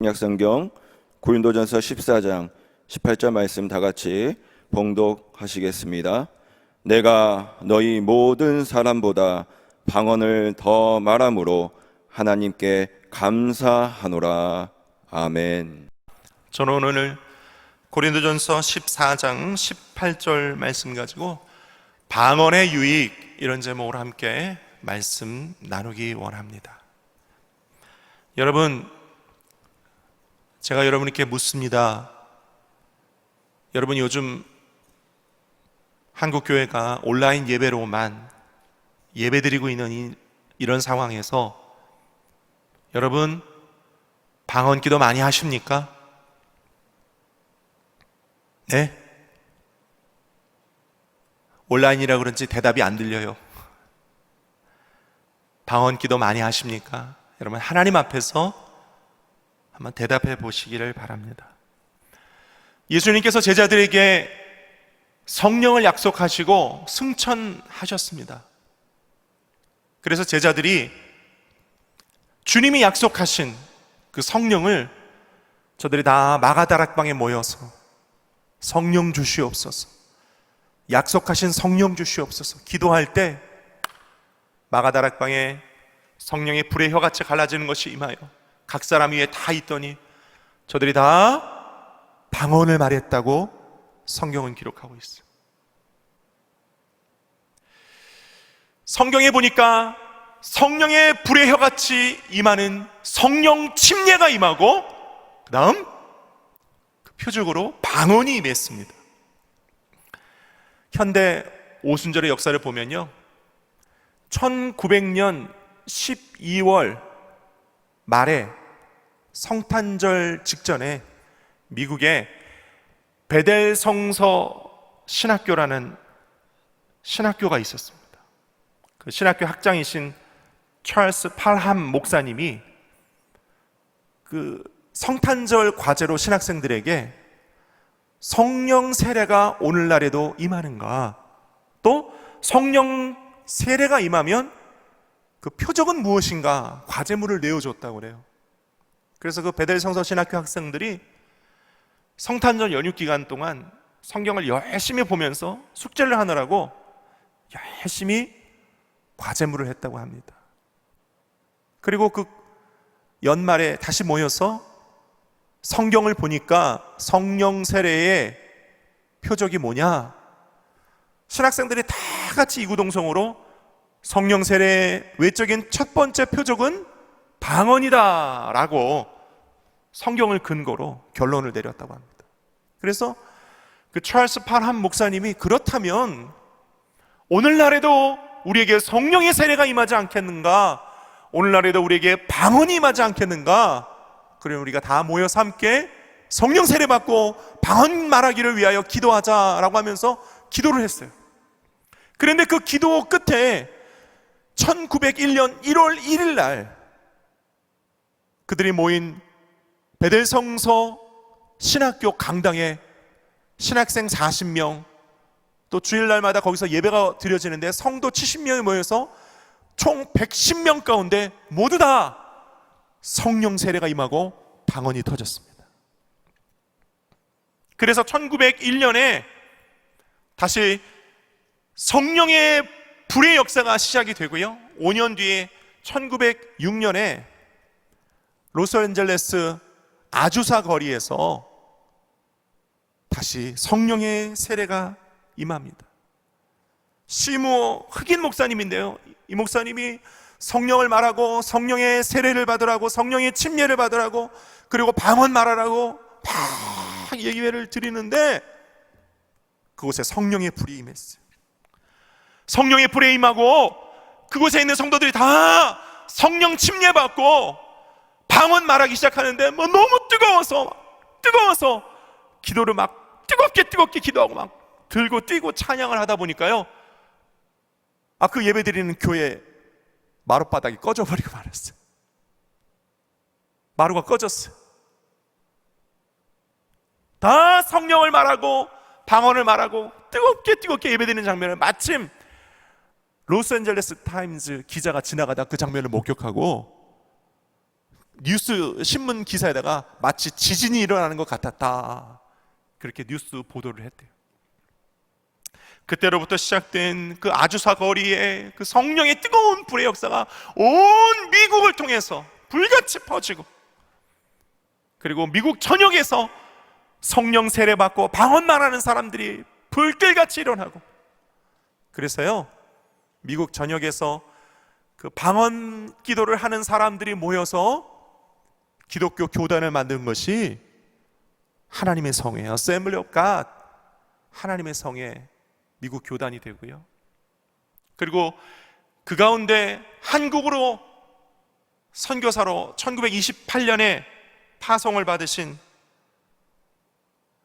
약성경 고린도전서 14장 18절 말씀 다 같이 봉독하시겠습니다. 내가 너희 모든 사람보다 방언을 더 말함으로 하나님께 감사하노라. 아멘. 저는 오늘 고린도전서 14장 18절 말씀 가지고 방언의 유익, 이런 제목으로 함께 말씀 나누기 원합니다. 여러분, 제가 여러분께 묻습니다. 여러분, 요즘 한국교회가 온라인 예배로만 예배드리고 있는 이런 상황에서 여러분, 방언 기도 많이 하십니까? 네? 온라인이라 그런지 대답이 안 들려요. 방언 기도 많이 하십니까? 여러분, 하나님 앞에서 한번 대답해 보시기를 바랍니다. 예수님께서 제자들에게 성령을 약속하시고 승천하셨습니다. 그래서 제자들이 주님이 약속하신 그 성령을 저들이 다 마가다락방에 모여서 성령 주시옵소서, 약속하신 성령 주시옵소서 기도할 때 마가다락방에 성령의 불의 혀같이 갈라지는 것이 임하여 각 사람 위에 다 있더니 저들이 다 방언을 말했다고 성경은 기록하고 있어요. 성경에 보니까 성령의 불의 혀같이 임하는 성령 침례가 임하고 그 다음 그 표적으로 방언이 임했습니다. 현대 오순절의 역사를 보면요, 1900년 12월 말에 성탄절 직전에 미국의 베델 성서 신학교라는 신학교가 있었습니다. 그 신학교 학장이신 찰스 팔함 목사님이 그 성탄절 과제로 신학생들에게 성령 세례가 오늘날에도 임하는가, 또 성령 세례가 임하면 그 표적은 무엇인가 과제물을 내어줬다고 그래요. 그래서 그 베델 성서 신학교 학생들이 성탄절 연휴 기간 동안 성경을 열심히 보면서 숙제를 하느라고 열심히 과제물을 했다고 합니다. 그리고 그 연말에 다시 모여서 성경을 보니까 성령 세례의 표적이 뭐냐, 신학생들이 다 같이 이구동성으로 성령 세례의 외적인 첫 번째 표적은 방언이다 라고 성경을 근거로 결론을 내렸다고 합니다. 그래서 그 찰스 팔함 목사님이 그렇다면 오늘날에도 우리에게 성령의 세례가 임하지 않겠는가, 오늘날에도 우리에게 방언이 임하지 않겠는가, 그러면 우리가 다 모여서 함께 성령 세례 받고 방언 말하기를 위하여 기도하자라고 하면서 기도를 했어요. 그런데 그 기도 끝에 1901년 1월 1일 날 그들이 모인 베델 성서 신학교 강당에 신학생 40명, 또 주일날마다 거기서 예배가 드려지는데 성도 70명이 모여서 총 110명 가운데 모두 다 성령 세례가 임하고 방언이 터졌습니다. 그래서 1901년에 다시 성령의 불의 역사가 시작이 되고요, 5년 뒤에 1906년에 로스앤젤레스 아주사 거리에서 다시 성령의 세례가 임합니다. 시무어 흑인 목사님인데요, 이 목사님이 성령을 말하고 성령의 세례를 받으라고, 성령의 침례를 받으라고, 그리고 방언 말하라고 막 예기회를 드리는데 그곳에 성령의 불이 임했어요. 성령의 불에 임하고 그곳에 있는 성도들이 다 성령 침례 받고 방언 말하기 시작하는데 너무 뜨거워서 기도를 막 뜨겁게 기도하고 막 들고 뛰고 찬양을 하다 보니까요, 그 예배 드리는 교회 마룻바닥이 꺼져버리고 말았어요. 마루가 꺼졌어요. 다 성령을 말하고 방언을 말하고 뜨겁게 예배드리는 장면을 마침 로스앤젤레스 타임즈 기자가 지나가다 그 장면을 목격하고 뉴스 신문 기사에다가 마치 지진이 일어나는 것 같았다, 그렇게 뉴스 보도를 했대요. 그때로부터 시작된 그 아주사 거리에 그 성령의 뜨거운 불의 역사가 온 미국을 통해서 불같이 퍼지고, 그리고 미국 전역에서 성령 세례받고 방언만 하는 사람들이 불길같이 일어나고, 그래서요 미국 전역에서 그 방언 기도를 하는 사람들이 모여서 기독교 교단을 만든 것이 하나님의 성회예요. Assembly of God, 하나님의 성회 미국 교단이 되고요. 그리고 그 가운데 한국으로 선교사로 1928년에 파송을 받으신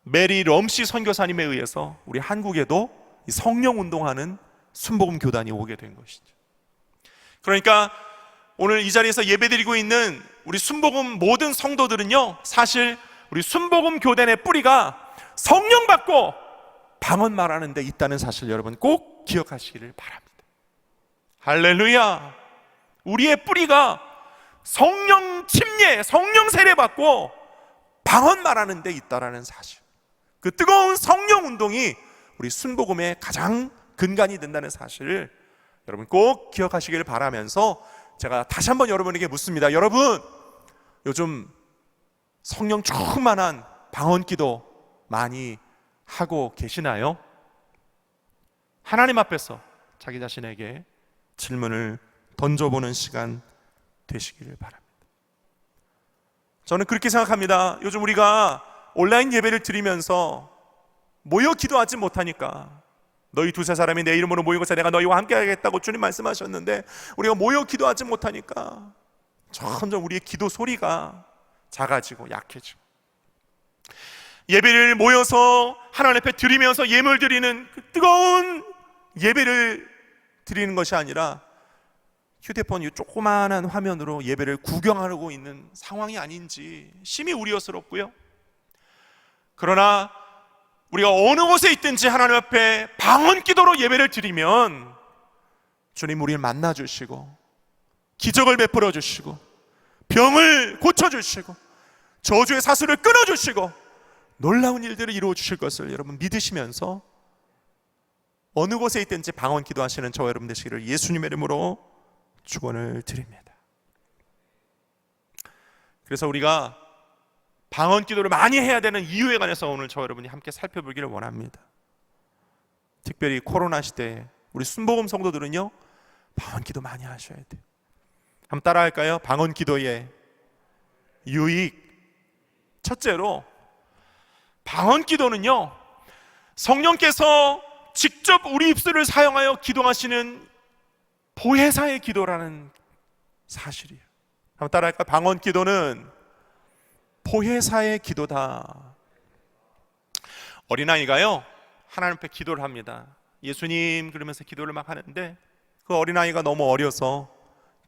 메리 럼씨 선교사님에 의해서 우리 한국에도 성령 운동하는 순복음 교단이 오게 된 것이죠. 그러니까 오늘 이 자리에서 예배드리고 있는 우리 순복음 모든 성도들은요, 사실 우리 순복음 교단의 뿌리가 성령 받고 방언 말하는 데 있다는 사실 여러분 꼭 기억하시기를 바랍니다. 할렐루야. 우리의 뿌리가 성령 침례, 성령 세례 받고 방언 말하는 데 있다라는 사실, 그 뜨거운 성령 운동이 우리 순복음의 가장 근간이 된다는 사실을 여러분 꼭 기억하시기를 바라면서 제가 다시 한번 여러분에게 묻습니다. 여러분, 요즘 성령 충만한 방언 기도 많이 하고 계시나요? 하나님 앞에서 자기 자신에게 질문을 던져보는 시간 되시기를 바랍니다. 저는 그렇게 생각합니다. 요즘 우리가 온라인 예배를 드리면서 모여 기도하지 못하니까, 너희 두세 사람이 내 이름으로 모이고서 내가 너희와 함께 하겠다고 주님 말씀하셨는데, 우리가 모여 기도하지 못하니까 점점 우리의 기도 소리가 작아지고 약해지고, 예배를 모여서 하나님 앞에 드리면서 예물 드리는 그 뜨거운 예배를 드리는 것이 아니라 휴대폰 이 조그마한 화면으로 예배를 구경하고 있는 상황이 아닌지 심히 우려스럽고요. 그러나 우리가 어느 곳에 있든지 하나님 앞에 방언 기도로 예배를 드리면 주님 우리를 만나주시고 기적을 베풀어 주시고 병을 고쳐주시고 저주의 사슬을 끊어주시고 놀라운 일들을 이루어 주실 것을 여러분 믿으시면서 어느 곳에 있든지 방언 기도하시는 저와 여러분 되시기를 예수님의 이름으로 축원을 드립니다. 그래서 우리가 방언 기도를 많이 해야 되는 이유에 관해서 오늘 저와 여러분이 함께 살펴보기를 원합니다. 특별히 코로나 시대에 우리 순복음 성도들은요 방언 기도 많이 하셔야 돼요. 한번 따라 할까요? 방언 기도의 유익. 첫째로, 방언 기도는요 성령께서 직접 우리 입술을 사용하여 기도하시는 보혜사의 기도라는 사실이에요. 한번 따라 할까요? 방언 기도는 보혜사의 기도다. 어린아이가요 하나님 앞에 기도를 합니다. 예수님 그러면서 기도를 막 하는데 그 어린아이가 너무 어려서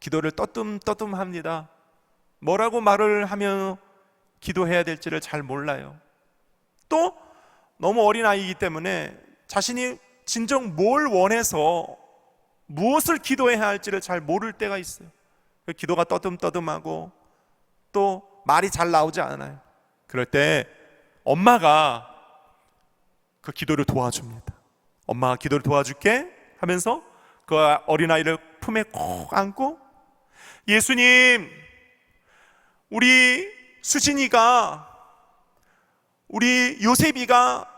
기도를 떠듬합니다. 뭐라고 말을 하며 기도해야 될지를 잘 몰라요. 또 너무 어린아이이기 때문에 자신이 진정 뭘 원해서 무엇을 기도해야 할지를 잘 모를 때가 있어요. 기도가 떠듬하고 또 말이 잘 나오지 않아요. 그럴 때 엄마가 그 기도를 도와줍니다. 엄마가 기도를 도와줄게 하면서 그 어린아이를 품에 꼭 안고, 예수님 우리 수진이가, 우리 요셉이가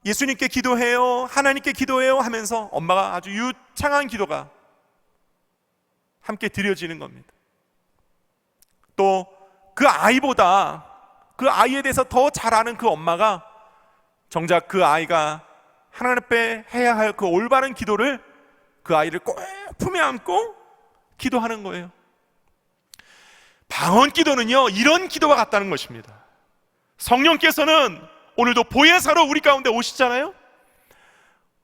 예수님께 기도해요, 하나님께 기도해요 하면서 엄마가 아주 유창한 기도가 함께 드려지는 겁니다. 또 그 아이보다 그 아이에 대해서 더 잘 아는 그 엄마가 정작 그 아이가 하나님 앞에 해야 할 그 올바른 기도를 그 아이를 꼭 품에 안고 기도하는 거예요. 방언 기도는요 이런 기도와 같다는 것입니다. 성령께서는 오늘도 보혜사로 우리 가운데 오시잖아요.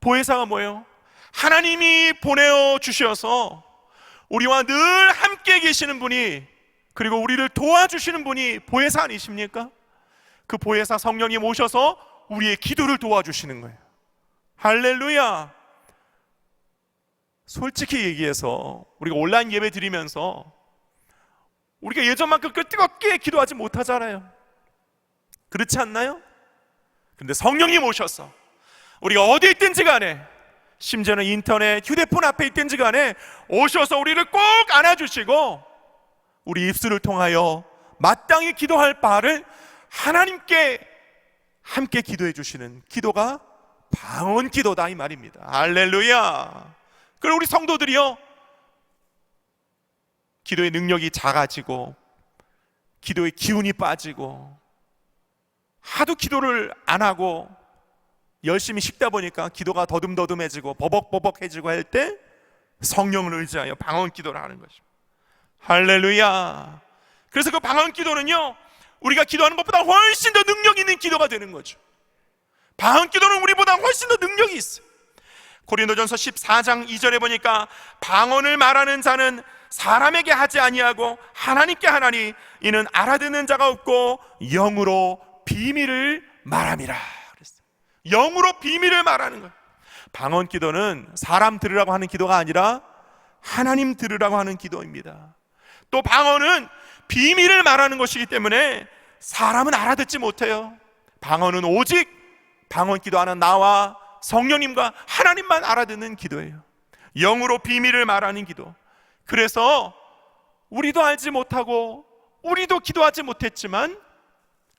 보혜사가 뭐예요? 하나님이 보내어 주셔서 우리와 늘 함께 계시는 분이, 그리고 우리를 도와주시는 분이 보혜사 아니십니까? 그 보혜사 성령이 오셔서 우리의 기도를 도와주시는 거예요. 할렐루야. 솔직히 얘기해서 우리가 온라인 예배 드리면서 우리가 예전만큼 그 뜨겁게 기도하지 못하잖아요. 그렇지 않나요? 근데 성령님 오셔서 우리가 어디 있든지 간에, 심지어는 인터넷, 휴대폰 앞에 있든지 간에 오셔서 우리를 꼭 안아주시고 우리 입술을 통하여 마땅히 기도할 바를 하나님께 함께 기도해 주시는 기도가 방언 기도다, 이 말입니다. 할렐루야. 그리고 우리 성도들이요, 기도의 능력이 작아지고 기도의 기운이 빠지고 하도 기도를 안 하고 열심히 식다 보니까 기도가 더듬더듬해지고 버벅버벅해지고 할 때 성령을 의지하여 방언 기도를 하는 것입니다. 할렐루야. 그래서 그 방언 기도는요, 우리가 기도하는 것보다 훨씬 더 능력 있는 기도가 되는 거죠. 방언 기도는 우리보다 훨씬 더 능력이 있어요. 고린도전서 14장 2절에 보니까 방언을 말하는 자는 사람에게 하지 아니하고 하나님께 하나니 이는 알아듣는 자가 없고 영으로 비밀을 말함이라 그랬어요. 영으로 비밀을 말하는 거예요. 방언 기도는 사람 들으라고 하는 기도가 아니라 하나님 들으라고 하는 기도입니다. 또 방언은 비밀을 말하는 것이기 때문에 사람은 알아듣지 못해요. 방언은 오직 방언 기도하는 나와 성령님과 하나님만 알아듣는 기도예요. 영으로 비밀을 말하는 기도. 그래서 우리도 알지 못하고 우리도 기도하지 못했지만,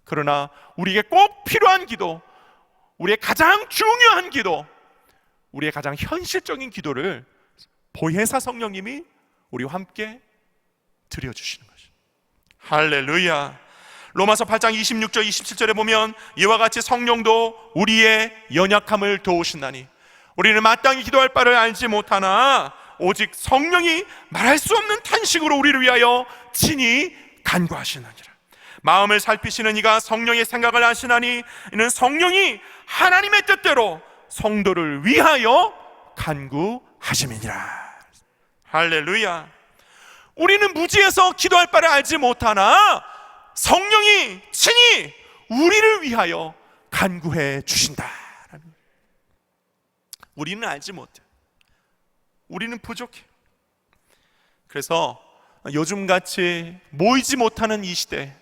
그러나 우리에게 꼭 필요한 기도, 우리의 가장 중요한 기도, 우리의 가장 현실적인 기도를 보혜사 성령님이 우리와 함께 드려주시는 것이죠. 할렐루야. 로마서 8장 26절 27절에 보면 이와 같이 성령도 우리의 연약함을 도우신다니 우리는 마땅히 기도할 바를 알지 못하나 오직 성령이 말할 수 없는 탄식으로 우리를 위하여 친히 간구하시느니라. 마음을 살피시는 이가 성령의 생각을 아시나니 이는 성령이 하나님의 뜻대로 성도를 위하여 간구하심이니라. 할렐루야. 우리는 무지해서 기도할 바를 알지 못하나 성령이 친히 우리를 위하여 간구해 주신다. 우리는 알지 못해. 우리는 부족해. 그래서 요즘같이 모이지 못하는 이 시대,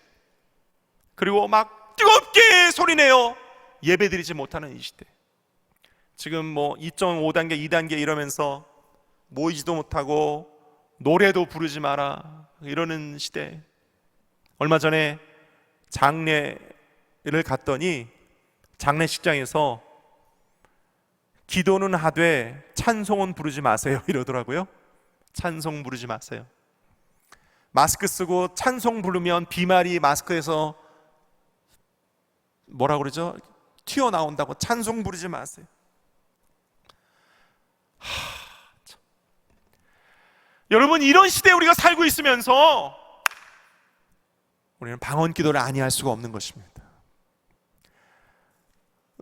그리고 막 뜨겁게 소리내어 예배드리지 못하는 이 시대, 지금 뭐 2.5단계 2단계 이러면서 모이지도 못하고 노래도 부르지 마라 이러는 시대. 얼마 전에 장례를 갔더니 장례식장에서 기도는 하되 찬송은 부르지 마세요 이러더라고요. 찬송 부르지 마세요. 마스크 쓰고 찬송 부르면 비말이 마스크에서 뭐라 그러죠? 튀어나온다고 찬송 부르지 마세요. 여러분, 이런 시대에 우리가 살고 있으면서 우리는 방언 기도를 아니할 수가 없는 것입니다.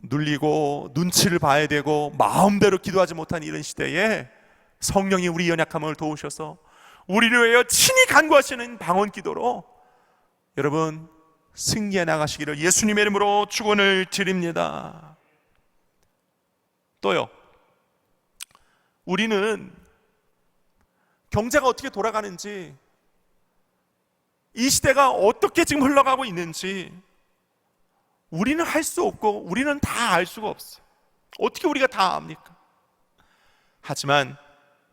눌리고 눈치를 봐야 되고 마음대로 기도하지 못한 이런 시대에 성령이 우리 연약함을 도우셔서 우리를 위하여 친히 간구하시는 방언 기도로 여러분 승리해 나가시기를 예수님의 이름으로 축원을 드립니다. 또요, 우리는 경제가 어떻게 돌아가는지, 이 시대가 어떻게 지금 흘러가고 있는지 우리는 할 수 없고 우리는 다 알 수가 없어요. 어떻게 우리가 다 압니까? 하지만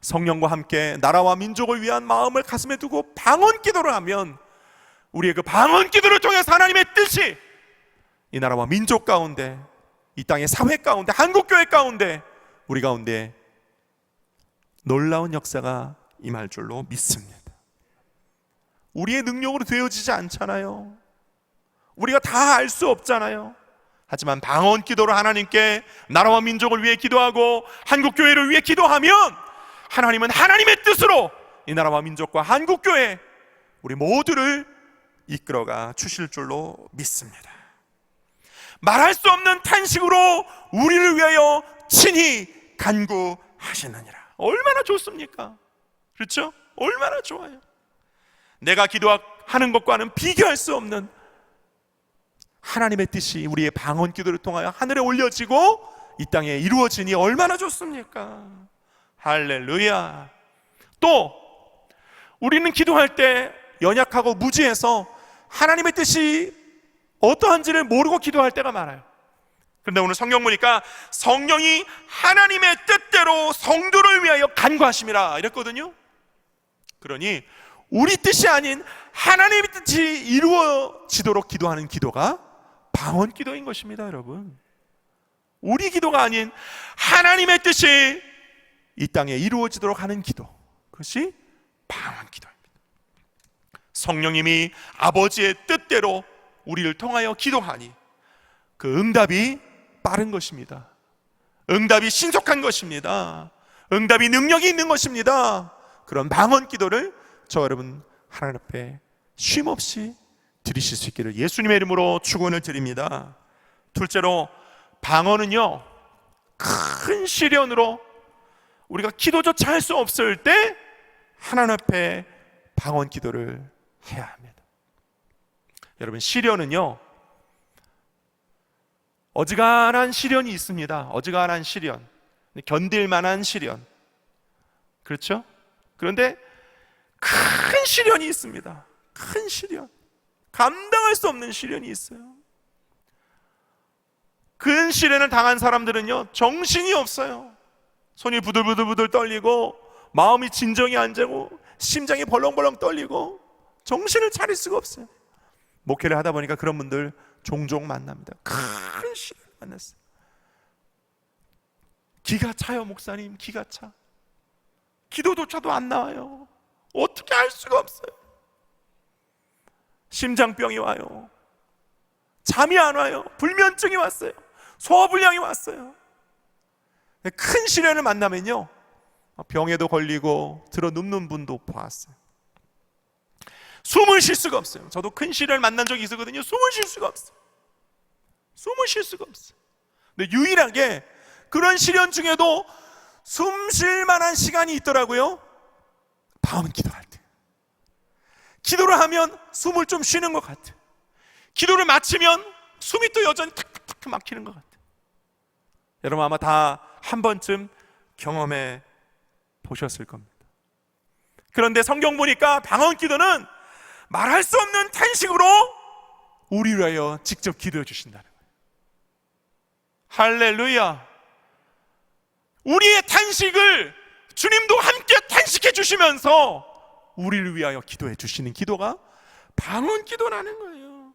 성령과 함께 나라와 민족을 위한 마음을 가슴에 두고 방언 기도를 하면 우리의 그 방언 기도를 통해서 하나님의 뜻이 이 나라와 민족 가운데, 이 땅의 사회 가운데, 한국교회 가운데, 우리 가운데 놀라운 역사가 임할 줄로 믿습니다. 우리의 능력으로 되어지지 않잖아요. 우리가 다 알 수 없잖아요. 하지만 방언 기도로 하나님께 나라와 민족을 위해 기도하고 한국교회를 위해 기도하면 하나님은 하나님의 뜻으로 이 나라와 민족과 한국교회 우리 모두를 이끌어가 주실 줄로 믿습니다. 말할 수 없는 탄식으로 우리를 위하여 친히 간구하시느니라. 얼마나 좋습니까? 그렇죠? 얼마나 좋아요. 내가 기도하는 것과는 비교할 수 없는 하나님의 뜻이 우리의 방언 기도를 통하여 하늘에 올려지고 이 땅에 이루어지니 얼마나 좋습니까? 할렐루야. 또 우리는 기도할 때 연약하고 무지해서 하나님의 뜻이 어떠한지를 모르고 기도할 때가 많아요. 그런데 오늘 성경 보니까 성령이 하나님의 뜻대로 성도를 위하여 간구하심이라 이랬거든요. 그러니 우리 뜻이 아닌 하나님의 뜻이 이루어지도록 기도하는 기도가 방언 기도인 것입니다. 여러분, 우리 기도가 아닌 하나님의 뜻이 이 땅에 이루어지도록 하는 기도, 그것이 방언 기도입니다. 성령님이 아버지의 뜻대로 우리를 통하여 기도하니 그 응답이 빠른 것입니다. 응답이 신속한 것입니다. 응답이 능력이 있는 것입니다. 그런 방언 기도를 저 여러분 하나님 앞에 쉼없이 드리실 수 있기를 예수님의 이름으로 축원을 드립니다. 둘째로, 방언은요, 큰 시련으로 우리가 기도조차 할 수 없을 때 하나님 앞에 방언 기도를 해야 합니다. 여러분, 시련은요, 어지간한 시련이 있습니다. 어지간한 시련, 견딜 만한 시련, 그렇죠? 그런데 큰 시련이 있습니다. 큰 시련, 감당할 수 없는 시련이 있어요. 큰 시련을 당한 사람들은요, 정신이 없어요. 손이 부들부들 떨리고 마음이 진정이 안 되고 심장이 벌렁벌렁 떨리고 정신을 차릴 수가 없어요. 목회를 하다 보니까 그런 분들 종종 만납니다. 큰 시련을 만났어요. 기가 차요, 목사님. 기가 차. 기도조차도 안 나와요. 어떻게 할 수가 없어요. 심장병이 와요. 잠이 안 와요. 불면증이 왔어요. 소화불량이 왔어요. 큰 시련을 만나면요, 병에도 걸리고 들어 눕는 분도 보았어요. 숨을 쉴 수가 없어요. 저도 큰 시련을 만난 적이 있었거든요. 숨을 쉴 수가 없어요. 숨을 쉴 수가 없어요. 근데 유일하게 그런 시련 중에도 숨 쉴 만한 시간이 있더라고요. 방언 기도할 때. 기도를 하면 숨을 좀 쉬는 것 같아요. 기도를 마치면 숨이 또 여전히 탁탁탁 막히는 것 같아요. 여러분 아마 다 한 번쯤 경험해 보셨을 겁니다. 그런데 성경 보니까 방언 기도는 말할 수 없는 탄식으로 우리를 위하여 직접 기도해 주신다는 거예요. 할렐루야. 우리의 탄식을 주님도 함께 탄식해 주시면서 우리를 위하여 기도해 주시는 기도가 방언 기도라는 거예요.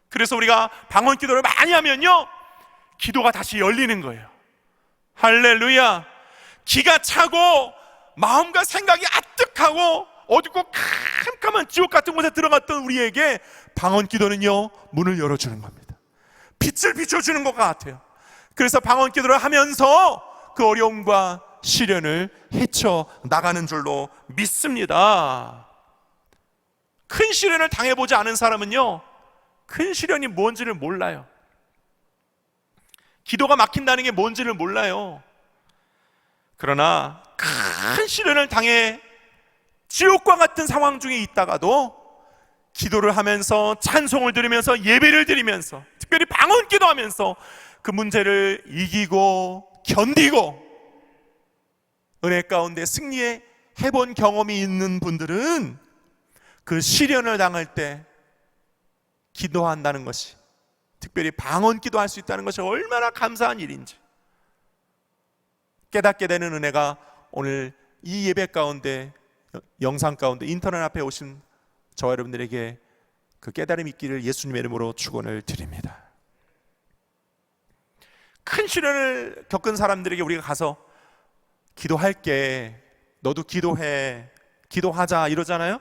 그래서 우리가 방언 기도를 많이 하면요, 기도가 다시 열리는 거예요. 할렐루야. 기가 차고 마음과 생각이 아뜩하고 어둡고 캄캄한 지옥 같은 곳에 들어갔던 우리에게 방언 기도는요, 문을 열어주는 겁니다. 빛을 비춰주는 것 같아요. 그래서 방언 기도를 하면서 그 어려움과 시련을 헤쳐나가는 줄로 믿습니다. 큰 시련을 당해보지 않은 사람은요, 큰 시련이 뭔지를 몰라요. 기도가 막힌다는 게 뭔지를 몰라요. 그러나 큰 시련을 당해 지옥과 같은 상황 중에 있다가도 기도를 하면서 찬송을 들으면서 예배를 드리면서 특별히 방언 기도하면서 그 문제를 이기고 견디고 은혜 가운데 승리해 해본 경험이 있는 분들은 그 시련을 당할 때 기도한다는 것이, 특별히 방언 기도할 수 있다는 것이 얼마나 감사한 일인지 깨닫게 되는 은혜가 오늘 이 예배 가운데, 영상 가운데, 인터넷 앞에 오신 저와 여러분들에게 그 깨달음이 있기를 예수님의 이름으로 축원을 드립니다. 큰 시련을 겪은 사람들에게 우리가 가서 기도할게, 너도 기도해, 기도하자 이러잖아요.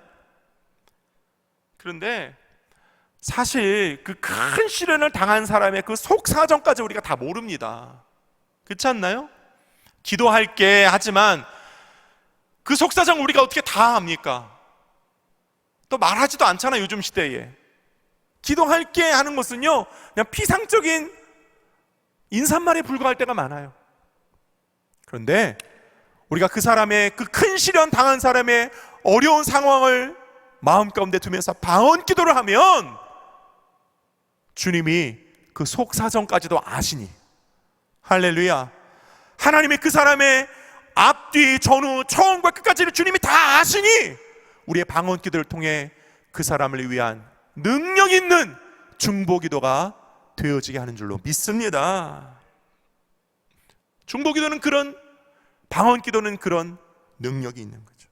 그런데 사실 그 큰 시련을 당한 사람의 그 속사정까지 우리가 다 모릅니다. 그렇지 않나요? 기도할게 하지만 그 속사정 우리가 어떻게 다 압니까? 또 말하지도 않잖아요. 요즘 시대에 기도할게 하는 것은요, 그냥 피상적인 인사말에 불과할 때가 많아요. 그런데 우리가 그 사람의, 그 큰 시련 당한 사람의 어려운 상황을 마음 가운데 두면서 방언 기도를 하면 주님이 그 속사정까지도 아시니, 할렐루야, 하나님이 그 사람의 앞뒤 전후 처음과 끝까지를 주님이 다 아시니 우리의 방언 기도를 통해 그 사람을 위한 능력 있는 중보기도가 되어지게 하는 줄로 믿습니다. 중보기도는 그런, 방언기도는 그런 능력이 있는 거죠.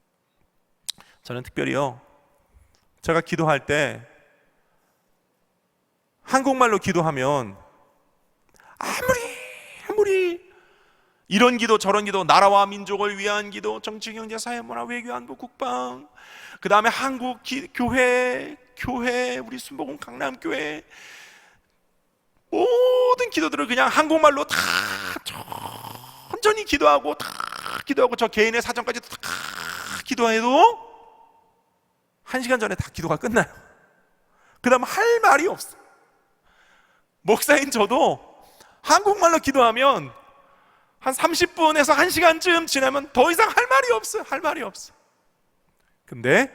저는 특별히요, 제가 기도할 때 한국말로 기도하면 아무리 이런 기도 저런 기도, 나라와 민족을 위한 기도, 정치, 경제, 사회, 문화, 외교, 안보, 국방, 그 다음에 한국 교회, 우리 순복음 강남교회, 모든 기도들을 그냥 한국말로 다 천천히 기도하고 저 개인의 사정까지 다 기도해도 1시간 전에 다 기도가 끝나요. 그 다음 할 말이 없어. 목사인 저도 한국말로 기도하면 한 30분에서 1시간쯤 지나면 더 이상 할 말이 없어요. 할 말이 없어. 근데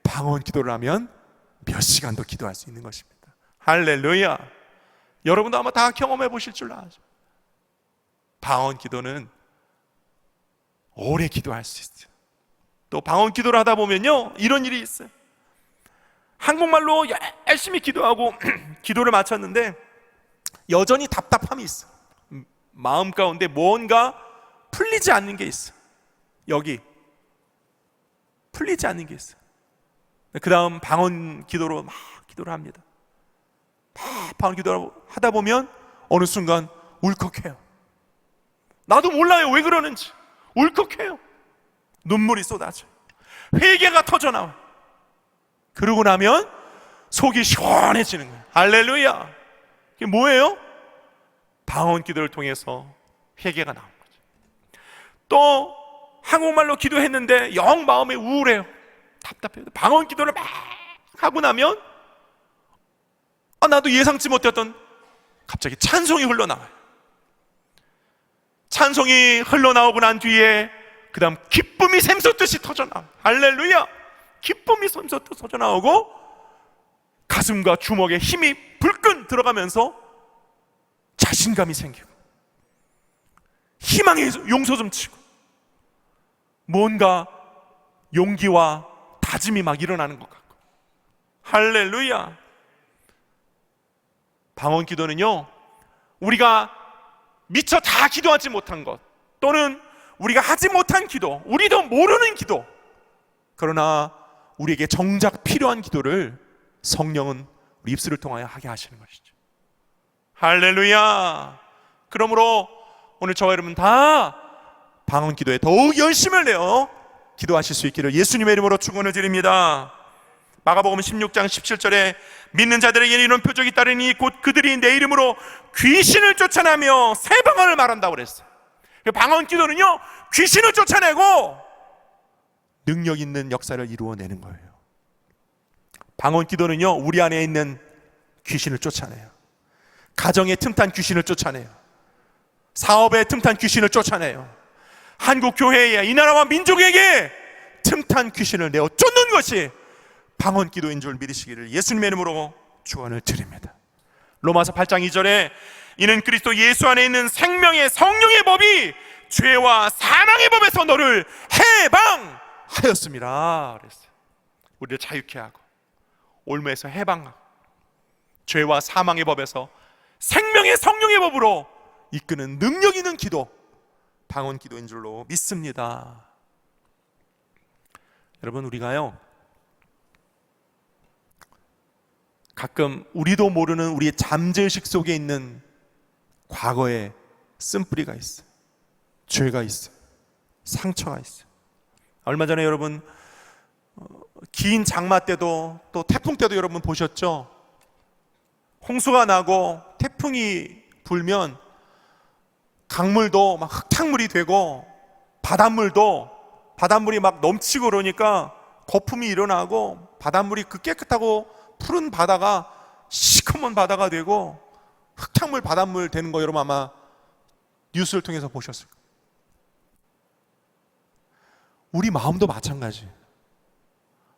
방언 기도를 하면 몇 시간도 기도할 수 있는 것입니다. 할렐루야. 여러분도 아마 다 경험해 보실 줄 아죠. 방언 기도는 오래 기도할 수 있어요. 또 방언 기도를 하다 보면요, 이런 일이 있어요. 한국말로 열심히 기도하고 기도를 마쳤는데 여전히 답답함이 있어. 마음 가운데 뭔가 풀리지 않는 게 있어. 여기 풀리지 않는 게 있어. 그 다음 방언 기도로 막 기도를 합니다. 막 방언 기도를 하다 보면 어느 순간 울컥해요. 나도 몰라요 왜 그러는지. 울컥해요. 눈물이 쏟아져요. 회개가 터져나와요. 그러고 나면 속이 시원해지는 거예요. 할렐루야. 이게 뭐예요? 방언 기도를 통해서 회개가 나온 거죠. 또 한국말로 기도했는데 영 마음에 우울해요. 답답해요. 방언 기도를 막 하고 나면 나도 예상치 못했던 갑자기 찬송이 흘러나와요. 찬송이 흘러나오고 난 뒤에 그 다음 기쁨이 샘솟듯이 터져나와요. 할렐루야. 기쁨이 샘솟듯이 터져나오고 가슴과 주먹에 힘이 불끈 들어가면서 자신감이 생기고 희망의 용솟음 치고 뭔가 용기와 다짐이 막 일어나는 것 같고. 할렐루야. 방언 기도는요, 우리가 미처 다 기도하지 못한 것, 또는 우리가 하지 못한 기도, 우리도 모르는 기도, 그러나 우리에게 정작 필요한 기도를 성령은 우리 입술을 통하여 하게 하시는 것이죠. 할렐루야. 그러므로 오늘 저와 여러분 다 방언 기도에 더욱 열심을 내어 기도하실 수 있기를 예수님의 이름으로 축원을 드립니다. 마가복음 16장 17절에 믿는 자들에게 이런 표적이 따르니 곧 그들이 내 이름으로 귀신을 쫓아내며 새 방언을 말한다고 그랬어요. 방언 기도는요, 귀신을 쫓아내고 능력 있는 역사를 이루어내는 거예요. 방언 기도는요, 우리 안에 있는 귀신을 쫓아내요. 가정의 틈탄 귀신을 쫓아내요. 사업의 틈탄 귀신을 쫓아내요. 한국 교회에, 이 나라와 민족에게 틈탄 귀신을 내어 쫓는 것이 방언 기도인 줄 믿으시기를 예수님의 이름으로 축원을 드립니다. 로마서 8장 2절에 이는 그리스도 예수 안에 있는 생명의 성령의 법이 죄와 사망의 법에서 너를 해방하였습니다 그랬어요. 우리를 자유케 하고 올무에서 해방하고 죄와 사망의 법에서 생명의 성령의 법으로 이끄는 능력 있는 기도, 방언 기도인 줄로 믿습니다. 여러분, 우리가요, 가끔 우리도 모르는 우리의 잠재의식 속에 있는 과거의 쓴뿌리가 있어요. 죄가 있어요. 상처가 있어요. 얼마 전에 여러분 긴 장마 때도 또 태풍 때도 여러분 보셨죠? 홍수가 나고 태풍이 불면 강물도 막 흙탕물이 되고 바닷물이 막 넘치고 그러니까 거품이 일어나고 바닷물이 그 깨끗하고 푸른 바다가 시커먼 바다가 되고 흙탕물 바닷물 되는 거 여러분 아마 뉴스를 통해서 보셨을 거예요. 우리 마음도 마찬가지예요.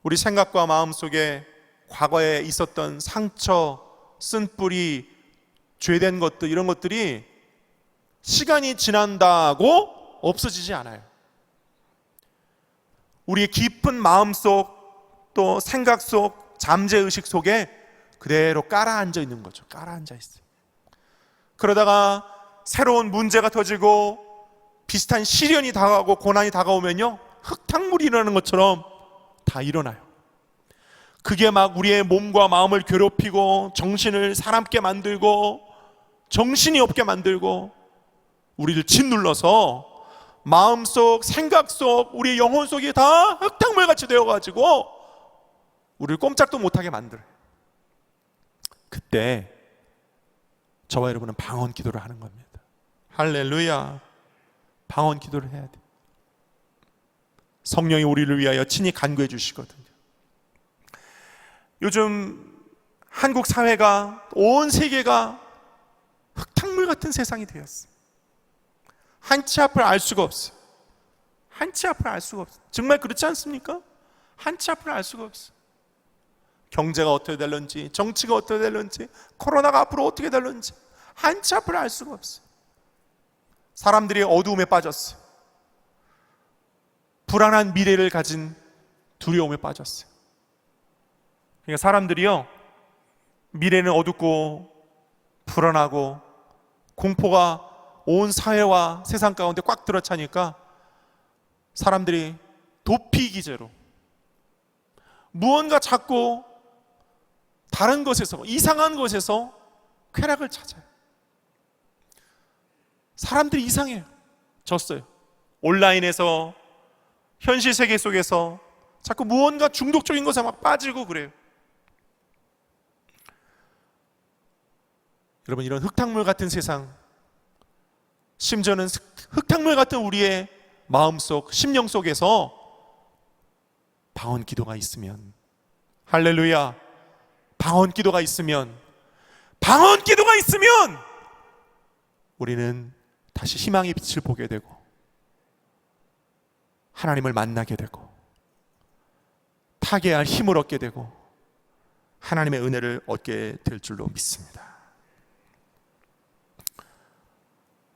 우리 생각과 마음 속에 과거에 있었던 상처, 쓴뿌리, 죄된 것들, 이런 것들이 시간이 지난다고 없어지지 않아요. 우리의 깊은 마음 속, 또 생각 속, 잠재의식 속에 그대로 깔아앉아 있는 거죠. 깔아앉아 있어요. 그러다가 새로운 문제가 터지고 비슷한 시련이 다가오고 고난이 다가오면요, 흙탕물이 일어나는 것처럼 다 일어나요. 그게 막 우리의 몸과 마음을 괴롭히고 정신을 사납게 만들고 정신이 없게 만들고 우리를 짓눌러서 마음속, 생각 속, 우리 영혼 속이 다 흙탕물같이 되어가지고 우리를 꼼짝도 못하게 만들어요. 그때 저와 여러분은 방언 기도를 하는 겁니다. 할렐루야. 방언 기도를 해야 돼요. 성령이 우리를 위하여 친히 간구해 주시거든요. 요즘 한국 사회가, 온 세계가 흙탕물 같은 세상이 되었어요. 한치 앞을 알 수가 없어요. 한치 앞을 알 수가 없어요. 정말 그렇지 않습니까? 한치 앞을 알 수가 없어요. 경제가 어떻게 될런지, 정치가 어떻게 될런지, 코로나가 앞으로 어떻게 될런지 한치 앞을 알 수가 없어요. 사람들이 어두움에 빠졌어요. 불안한 미래를 가진 두려움에 빠졌어요. 그러니까 사람들이요, 미래는 어둡고 불안하고 공포가 온 사회와 세상 가운데 꽉 들어차니까 사람들이 도피 기제로 무언가 자꾸 다른 것에서, 이상한 것에서 쾌락을 찾아요. 사람들이 이상해요. 졌어요. 온라인에서, 현실 세계 속에서 자꾸 무언가 중독적인 것에 막 빠지고 그래요. 여러분, 이런 흙탕물 같은 세상, 심지어는 흙탕물 같은 우리의 마음속, 심령 속에서 방언 기도가 있으면, 할렐루야, 방언 기도가 있으면 우리는 다시 희망의 빛을 보게 되고 하나님을 만나게 되고 타개할 힘을 얻게 되고 하나님의 은혜를 얻게 될 줄로 믿습니다.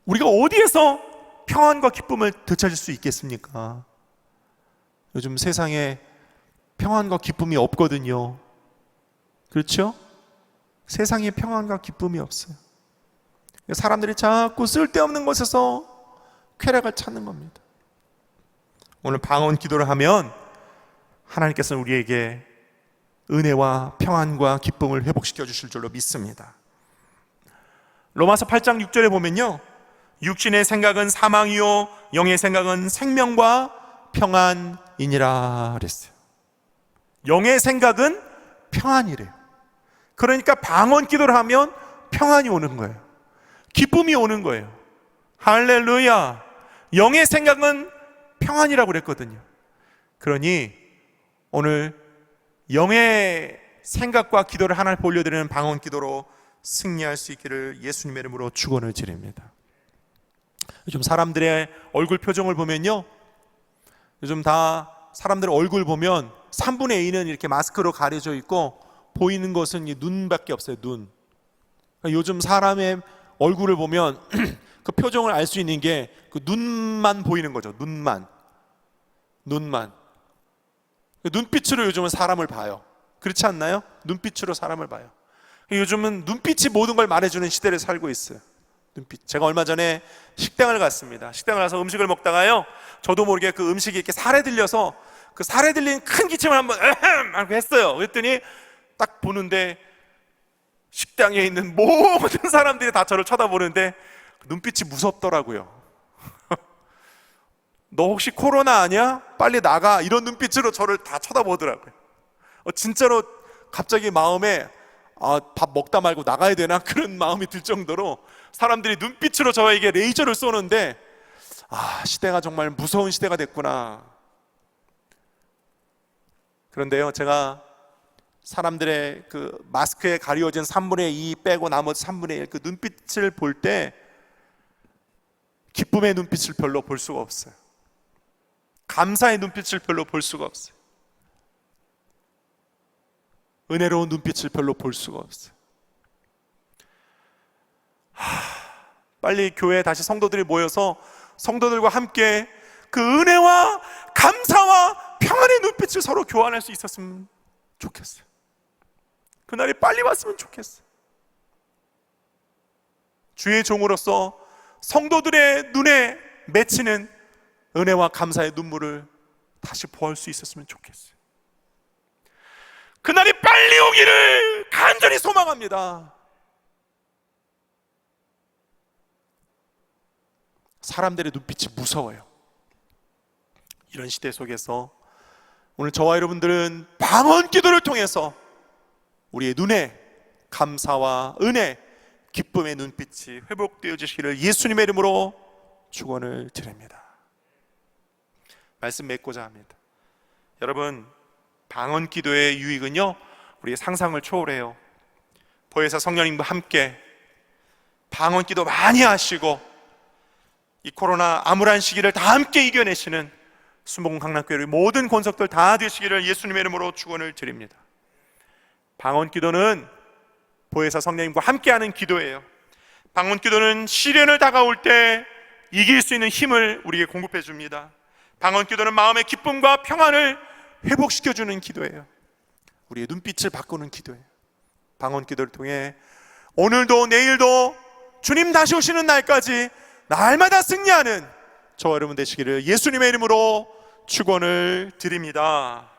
우리가 어디에서 평안과 기쁨을 되찾을 수 있겠습니까? 요즘 세상에 평안과 기쁨이 없거든요. 그렇죠? 세상에 평안과 기쁨이 없어요. 사람들이 자꾸 쓸데없는 것에서 쾌락을 찾는 겁니다. 오늘 방언 기도를 하면 하나님께서는 우리에게 은혜와 평안과 기쁨을 회복시켜 주실 줄로 믿습니다. 로마서 8장 6절에 보면요, 육신의 생각은 사망이요 영의 생각은 생명과 평안이니라 그랬어요. 영의 생각은 평안이래요. 그러니까 방언 기도를 하면 평안이 오는 거예요. 기쁨이 오는 거예요. 할렐루야. 영의 생각은 평안이라고 그랬거든요. 그러니 오늘 영의 생각과 기도를 하나님 올려드리는 방언 기도로 승리할 수 있기를 예수님의 이름으로 축원을 드립니다. 요즘 사람들의 얼굴 표정을 보면요, 요즘 다 사람들 얼굴 보면 3분의 2는 이렇게 마스크로 가려져 있고 보이는 것은 눈밖에 없어요. 눈. 그러니까 요즘 사람의 얼굴을 보면 그 표정을 알 수 있는 게 그 눈만 보이는 거죠. 눈만. 눈빛으로 요즘은 사람을 봐요. 그렇지 않나요? 눈빛으로 사람을 봐요. 요즘은 눈빛이 모든 걸 말해주는 시대를 살고 있어요. 눈빛. 제가 얼마 전에 식당을 갔습니다. 식당을 가서 음식을 먹다가요, 저도 모르게 그 음식이 이렇게 살에 들려서 그 살에 들린 큰 기침을 한번 했어요. 그랬더니 딱 보는데 식당에 있는 모든 사람들이 다 저를 쳐다보는데 눈빛이 무섭더라고요. 너 혹시 코로나 아니야? 빨리 나가. 이런 눈빛으로 저를 다 쳐다보더라고요. 진짜로 갑자기 마음에 밥 먹다 말고 나가야 되나? 그런 마음이 들 정도로 사람들이 눈빛으로 저에게 레이저를 쏘는데, 시대가 정말 무서운 시대가 됐구나. 그런데요, 제가 사람들의 그 마스크에 가려진 3분의 2 빼고 나머지 3분의 1 그 눈빛을 볼 때 기쁨의 눈빛을 별로 볼 수가 없어요. 감사의 눈빛을 별로 볼 수가 없어요. 은혜로운 눈빛을 별로 볼 수가 없어요. 빨리 교회에 다시 성도들이 모여서 성도들과 함께 그 은혜와 감사와 평안의 눈빛을 서로 교환할 수 있었으면 좋겠어요. 그날이 빨리 왔으면 좋겠어요. 주의 종으로서 성도들의 눈에 맺히는 은혜와 감사의 눈물을 다시 보할 수 있었으면 좋겠어요. 그날이 빨리 오기를 간절히 소망합니다. 사람들의 눈빛이 무서워요. 이런 시대 속에서 오늘 저와 여러분들은 방언 기도를 통해서 우리의 눈에 감사와 은혜, 기쁨의 눈빛이 회복되어지시기를 예수님의 이름으로 축원을 드립니다. 말씀 맺고자 합니다. 여러분, 방언 기도의 유익은요, 우리의 상상을 초월해요. 보혜사 성령님과 함께 방언 기도 많이 하시고 이 코로나 암울한 시기를 다 함께 이겨내시는 순복음 강남교회 모든 권속들 다 되시기를 예수님의 이름으로 축원을 드립니다. 방언 기도는 보혜사 성령님과 함께하는 기도예요. 방언 기도는 시련을 다가올 때 이길 수 있는 힘을 우리에게 공급해 줍니다. 방언 기도는 마음의 기쁨과 평안을 회복시켜주는 기도예요. 우리의 눈빛을 바꾸는 기도예요. 방언 기도를 통해 오늘도 내일도 주님 다시 오시는 날까지 날마다 승리하는 저와 여러분 되시기를 예수님의 이름으로 축원을 드립니다.